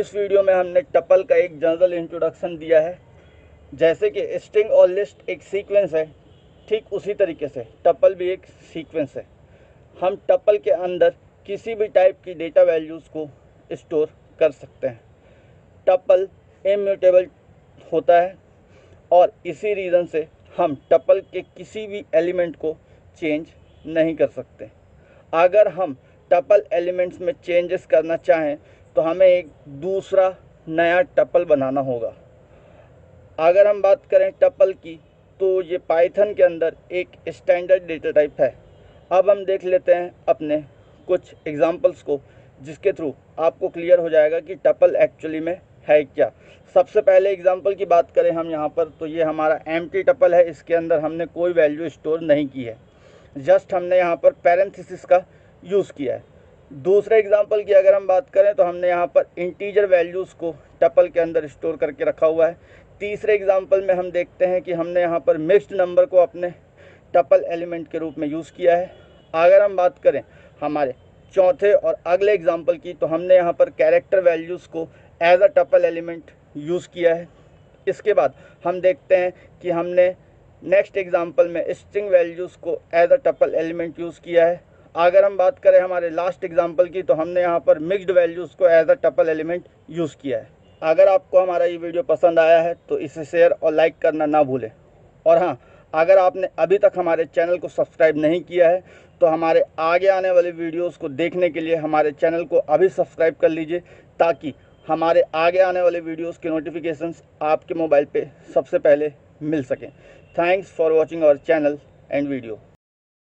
इस वीडियो में हमने टपल का एक जनरल इंट्रोडक्शन दिया है। जैसे कि स्ट्रिंग और लिस्ट एक सीक्वेंस है, ठीक उसी तरीके से टपल भी एक सीक्वेंस है। हम टपल के अंदर किसी भी टाइप की डेटा वैल्यूज़ को स्टोर कर सकते हैं। टपल इम्यूटेबल होता है और इसी रीज़न से हम टपल के किसी भी एलिमेंट को चेंज नहीं कर सकते। अगर हम टपल एलिमेंट्स में चेंजेस करना चाहें तो हमें एक दूसरा नया टपल बनाना होगा। अगर हम बात करें टपल की, तो ये पाइथन के अंदर एक स्टैंडर्ड डेटा टाइप है। अब हम देख लेते हैं अपने कुछ एग्जांपल्स को, जिसके थ्रू आपको क्लियर हो जाएगा कि टपल एक्चुअली में है क्या। सबसे पहले एग्जांपल की बात करें हम यहाँ पर, तो ये हमारा एम्प्टी टपल है। इसके अंदर हमने कोई वैल्यू स्टोर नहीं की है, जस्ट हमने यहाँ पर पैरेंथेसिस का यूज़ किया है। दूसरे एग्जांपल की अगर हम बात करें तो हमने यहाँ पर इंटीजर वैल्यूज़ को टपल के अंदर स्टोर करके रखा हुआ है। तीसरे एग्जांपल में हम देखते हैं कि हमने यहाँ पर मिक्स्ड नंबर को अपने टपल एलिमेंट के रूप में यूज़ किया है। अगर हम बात करें हमारे चौथे और अगले एग्जांपल की, तो हमने यहाँ पर कैरेक्टर वैल्यूज़ को as a tuple element use किया है। इसके बाद हम देखते हैं कि हमने नेक्स्ट एग्जांपल में स्ट्रिंग वैल्यूज़ को as a tuple element use किया है। अगर हम बात करें हमारे लास्ट एग्जांपल की, तो हमने यहाँ पर मिक्स्ड वैल्यूज़ को as a tuple element use किया है। अगर आपको हमारा ये वीडियो पसंद आया है तो इसे शेयर और लाइक करना ना भूलें। और हाँ, अगर आपने अभी तक हमारे चैनल को सब्सक्राइब नहीं किया है तो हमारे आगे आने वाले वीडियोस को देखने के लिए हमारे चैनल को अभी सब्सक्राइब कर लीजिए, ताकि हमारे आगे आने वाले वीडियोस के नोटिफिकेशंस आपके मोबाइल पे सबसे पहले मिल सकें। Thanks for watching our channel and video.